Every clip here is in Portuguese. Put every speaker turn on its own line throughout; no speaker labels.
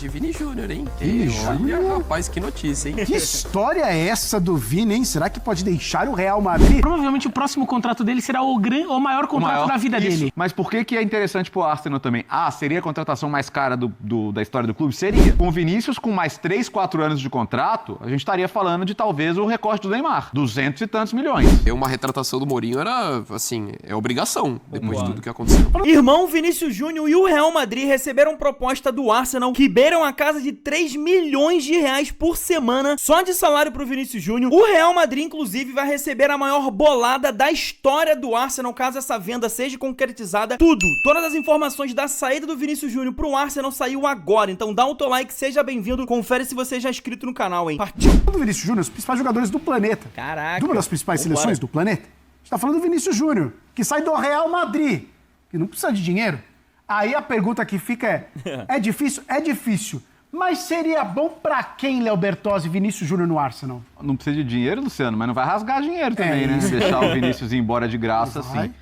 de Vini Júnior, hein?
Vini
Olha,
Júnior?
rapaz, que notícia, hein?
Que história é essa do Vini, hein? Será que pode deixar o Real Madrid?
Provavelmente o próximo contrato dele será o maior contrato da vida
Isso.
dele.
Mas por que é interessante pro Arsenal também? Seria a contratação mais cara da história do clube? Seria. Com o Vinícius, com mais 3, 4 anos de contrato, a gente estaria falando de talvez o recorde do Neymar. 200 e tantos milhões.
Ter uma retratação do Mourinho era, assim, é obrigação, depois de tudo que aconteceu.
Irmão Vinícius Júnior e o Real Madrid receberam proposta do Arsenal que beiram a casa de 3 milhões de reais por semana só de salário pro Vinícius Júnior. O Real Madrid, inclusive, vai receber a maior bolada da história do Arsenal caso essa venda seja concretizada. Todas as informações da saída do Vinícius Júnior pro Arsenal saiu agora, então dá um like, seja bem-vindo, confere se você já é inscrito no canal, hein? Partiu!
Do Vinícius Júnior, os principais jogadores do planeta.
Caraca!
De uma das principais seleções do planeta. A gente tá falando do Vinícius Júnior, que sai do Real Madrid, que não precisa de dinheiro. Aí a pergunta que fica é difícil? É difícil. Mas seria bom pra quem, Léo Bertozzi, Vinícius Júnior no Arsenal?
Não precisa de dinheiro, Luciano, mas não vai rasgar dinheiro também, né?
isso.
Deixar o Vinícius ir embora de graça,
Vai.
assim.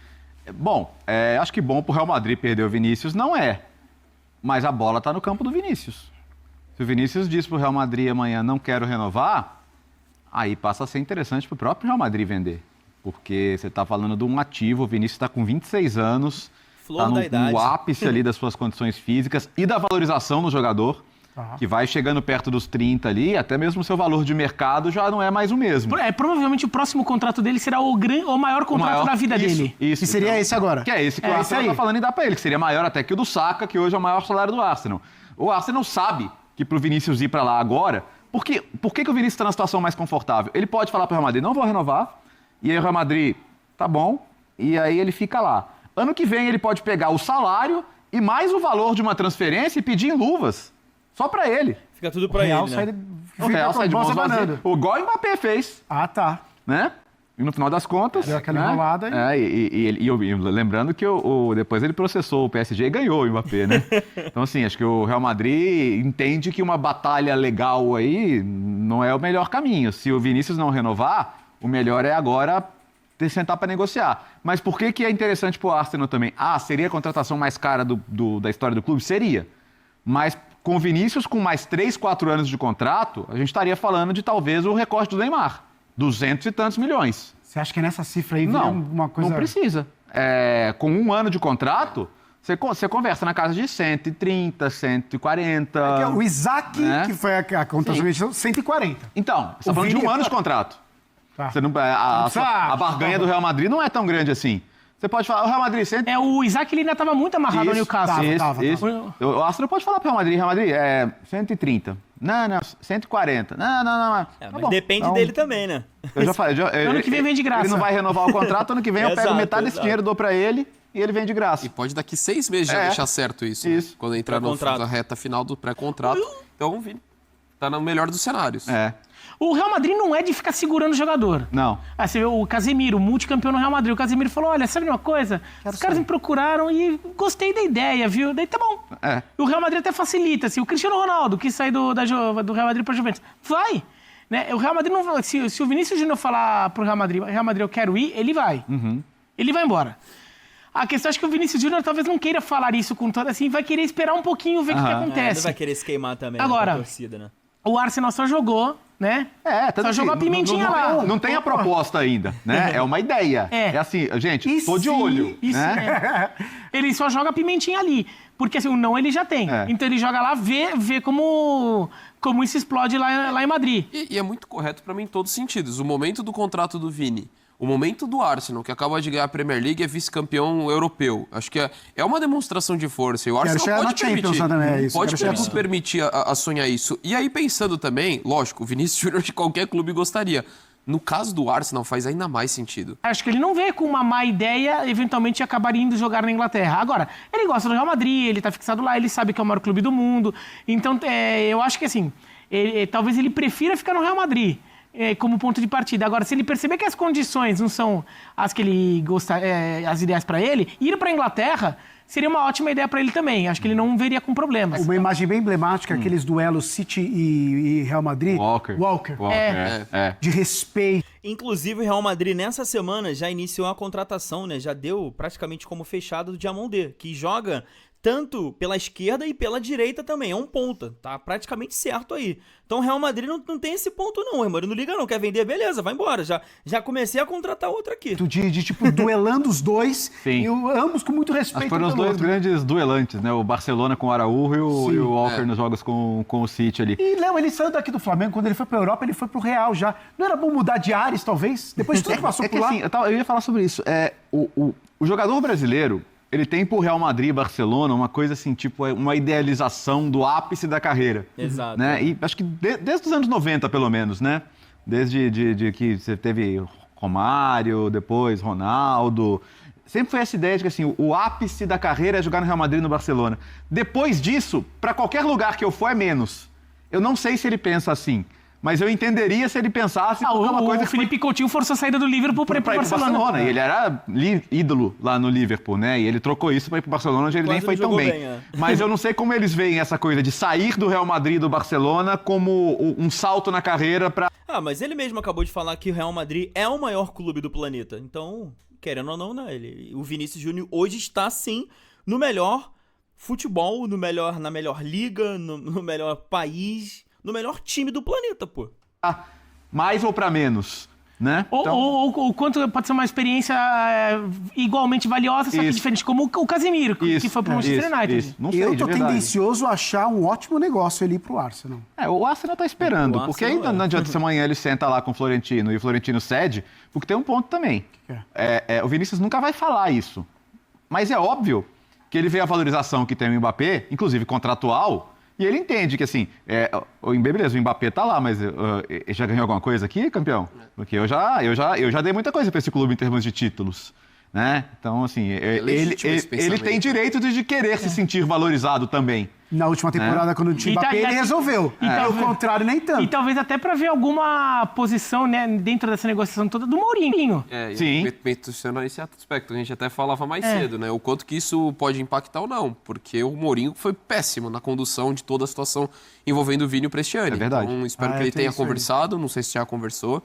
Bom, acho que bom pro Real Madrid perder o Vinícius não é. Mas a bola tá no campo do Vinícius. Se o Vinícius diz pro Real Madrid amanhã não quero renovar, aí passa a ser interessante pro próprio Real Madrid vender. Porque você tá falando de um ativo, o Vinícius tá com 26 anos,
Flor
tá
da idade.
no ápice ali das suas condições físicas e da valorização do jogador, que vai chegando perto dos 30 ali, até mesmo o seu valor de mercado já não é mais o mesmo.
Provavelmente o próximo contrato dele será o maior contrato da vida dele.
Isso.
Que seria esse agora?
Que é esse que o
esse
Arsenal
aí.
tá falando e dá pra ele, que seria maior até que o do Saka, que hoje é o maior salário do Arsenal. O Arsenal sabe que pro Vinícius ir pra lá agora, por que o Vinícius tá na situação mais confortável? Ele pode falar pro Real Madrid, não vou renovar, e aí o Real Madrid, tá bom, e aí ele fica lá. Ano que vem ele pode pegar o salário e mais o valor de uma transferência e pedir em luvas, só pra ele.
Fica tudo pra
Real
ele, né?
sai,
O Real sai de mãos vazias.
abanando.
Igual o Mbappé fez,
Ah, tá.
né? E no final das contas...
Deu aquela
né?
enrolada aí.
E lembrando que depois ele processou o PSG e ganhou o Mbappé, né? Então, assim, acho que o Real Madrid entende que uma batalha legal aí não é o melhor caminho. Se o Vinícius não renovar, o melhor é agora sentar para negociar. Mas por que é interessante pro Arsenal também? Seria a contratação mais cara da história do clube? Seria. Mas com o Vinícius, com mais 3, 4 anos de contrato, a gente estaria falando de talvez o recorde do Neymar. 200 e tantos milhões.
Você acha que nessa cifra aí vira
Não,
uma coisa...
não precisa. Com 1 ano de contrato, você conversa na casa de 130, 140...
O Isaac,
né?
que foi a conta submetida, 140.
Então, você está falando de
Vini-
1 ano de contrato.
Tá.
Você não, a barganha do Real Madrid não é tão grande assim. Você pode falar, o Real Madrid...
O Isaac ele ainda estava muito amarrado no Newcastle.
tava.
O Arsenal pode falar pro Real Madrid, 130. Não, 140. Não.
Mas
Tá bom.
depende
Então,
dele também, né?
Eu já falei.
Ano que vem vem de graça.
Ele não vai renovar o contrato, ano que vem eu pego
Exato,
metade desse
exato.
dinheiro, dou pra ele e ele vem de graça.
E pode daqui 6 meses já deixar certo isso. Né?
Isso.
Quando entrar
Pré-contrato.
na reta final do pré-contrato. Então, o Vini tá no melhor dos cenários.
O Real Madrid não é de ficar segurando o jogador.
Não.
Você vê o Casemiro, multicampeão no Real Madrid. O Casemiro falou, olha, sabe uma coisa? Os caras me procuraram e gostei da ideia, viu? Daí tá bom. E o Real Madrid até facilita. O Cristiano Ronaldo, que sai do Real Madrid pra Juventus, vai. Né? O Real Madrid não vai. Se o Vinícius Júnior falar pro Real Madrid, eu quero ir, ele vai. Ele vai embora. A questão é que o Vinícius Júnior talvez não queira falar isso com toda assim, vai querer esperar um pouquinho, ver o que
Ele
acontece.
vai querer se queimar também
Agora,
com a torcida, né?
O Arsenal só jogou, né? Só jogou a pimentinha lá.
Não tem a proposta ainda, né? É uma ideia. É assim, gente, tô de olho.
Isso,
né?
Ele só joga a pimentinha ali. Porque assim, o não ele já tem. Então ele joga lá, vê como isso explode lá em Madrid.
E é muito correto pra mim em todos os sentidos. O momento do contrato do Vini, o momento do Arsenal, que acaba de ganhar a Premier League, é vice-campeão europeu. Acho que é uma demonstração de força. E o Arsenal pode se permitir a sonhar isso. E aí, pensando também, lógico, o Vinícius Júnior de qualquer clube gostaria. No caso do Arsenal, faz ainda mais sentido.
Acho que ele não vê com uma má ideia, eventualmente, acabar indo jogar na Inglaterra. Agora, ele gosta do Real Madrid, ele tá fixado lá, ele sabe que é o maior clube do mundo. Então, eu acho que, assim, talvez ele prefira ficar no Real Madrid. Como ponto de partida. Agora, se ele perceber que as condições não são as que ele gosta, as ideias para ele, ir para a Inglaterra seria uma ótima ideia para ele também. Acho que ele não veria com problemas.
Uma imagem bem emblemática, aqueles duelos City e Real Madrid.
Walker.
De respeito.
Inclusive, o Real Madrid, nessa semana, já iniciou a contratação, né? Já deu praticamente como fechado do Diamandé, que joga tanto pela esquerda e pela direita também. É um ponta, tá praticamente certo aí. Então o Real Madrid não tem esse ponto não, irmão. Ele não liga não, quer vender, beleza, vai embora. Já comecei a contratar outro aqui.
Tipo, duelando os dois,
Sim.
e ambos com muito respeito.
Foram os dois grandes duelantes, né? O Barcelona com o Araújo e o Walker nos jogos com o City ali.
E, Léo, ele saiu daqui do Flamengo, quando ele foi pra Europa, ele foi pro Real já. Não era bom mudar de ares, talvez? Depois de tudo que passou por lá?
Assim, eu ia falar sobre isso. O jogador brasileiro, ele tem pro Real Madrid e Barcelona uma coisa assim, tipo, uma idealização do ápice da carreira.
Exato.
Né? E acho que desde os anos 90, pelo menos, né? Desde de que você teve Romário, depois Ronaldo. Sempre foi essa ideia de que assim, o ápice da carreira é jogar no Real Madrid e no Barcelona. Depois disso, para qualquer lugar que eu for é menos. Eu não sei se ele pensa assim. Mas eu entenderia se ele pensasse
uma coisa.
O
Felipe Coutinho forçou a saída do Liverpool para ir pro Barcelona.
E ele era ídolo lá no Liverpool, né? E ele trocou isso para ir pro Barcelona, onde ele nem foi tão bem. Mas eu não sei como eles veem essa coisa de sair do Real Madrid e do Barcelona como um salto na carreira para...
mas ele mesmo acabou de falar que o Real Madrid é o maior clube do planeta. Então, querendo ou não, né? O Vinícius Júnior hoje está, sim, no melhor futebol, na melhor liga, no melhor país... no melhor time do planeta, pô.
Mais ou pra menos, né?
Ou quanto pode ser uma experiência igualmente valiosa, só que diferente, como o Casemiro, que foi pro Manchester United.
Não sei,
eu tô tendencioso a achar um ótimo negócio ali pro Arsenal.
O Arsenal tá esperando, porque ainda não adianta se amanhã ele senta lá com o Florentino e o Florentino cede, porque tem um ponto também. O Vinícius nunca vai falar isso. Mas é óbvio que ele vê a valorização que tem o Mbappé, inclusive contratual, e ele entende que, assim, beleza, o Mbappé tá lá, mas já ganhou alguma coisa aqui, campeão? Porque eu já dei muita coisa para esse clube em termos de títulos, né? Então, assim, ele tem direito de querer se sentir valorizado também.
Na última temporada, quando tinha Mbappé, ele resolveu. Ao contrário, nem tanto.
E talvez até para ver alguma posição, né, dentro dessa negociação toda do Mourinho.
Sim. Mencionando esse aspecto, a gente até falava mais cedo, né? O quanto que isso pode impactar ou não. Porque o Mourinho foi péssimo na condução de toda a situação envolvendo o Vini para este ano.
É verdade.
Então, espero que ele tenha conversado, não sei se já conversou.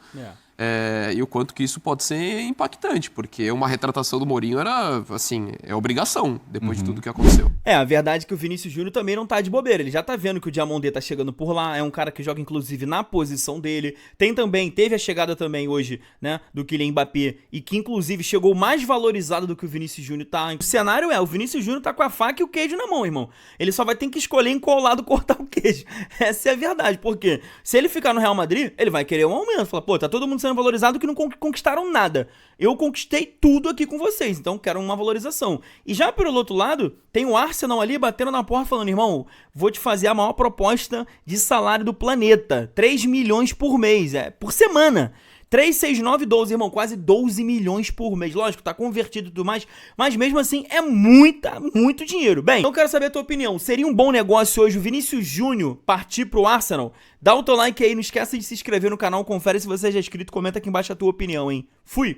E o quanto que isso pode ser impactante, porque uma retratação do Mourinho era, assim, obrigação, depois de tudo que aconteceu.
A verdade é que o Vinícius Júnior também não tá de bobeira, ele já tá vendo que o Diamandé tá chegando por lá, é um cara que joga inclusive na posição dele, teve a chegada também hoje, né, do Kylian Mbappé, e que inclusive chegou mais valorizado do que o Vinícius Júnior tá. O cenário o Vinícius Júnior tá com a faca e o queijo na mão, irmão. Ele só vai ter que escolher em qual lado cortar o queijo. Essa é a verdade, porque se ele ficar no Real Madrid, ele vai querer um aumento, falar, pô, tá todo mundo sendo valorizado que não conquistaram nada. Eu conquistei tudo aqui com vocês, então quero uma valorização. E já pelo outro lado, tem o Arsenal ali batendo na porta falando, irmão, vou te fazer a maior proposta de salário do planeta. 3 milhões por mês, por semana. 3, 6, 9, 12, irmão, quase 12 milhões por mês. Lógico, tá convertido e tudo mais, mas mesmo assim é muito dinheiro. Bem, eu quero saber a tua opinião. Seria um bom negócio hoje o Vinícius Júnior partir pro Arsenal? Dá o teu like aí, não esquece de se inscrever no canal, confere se você já é inscrito, comenta aqui embaixo a tua opinião, hein? Fui!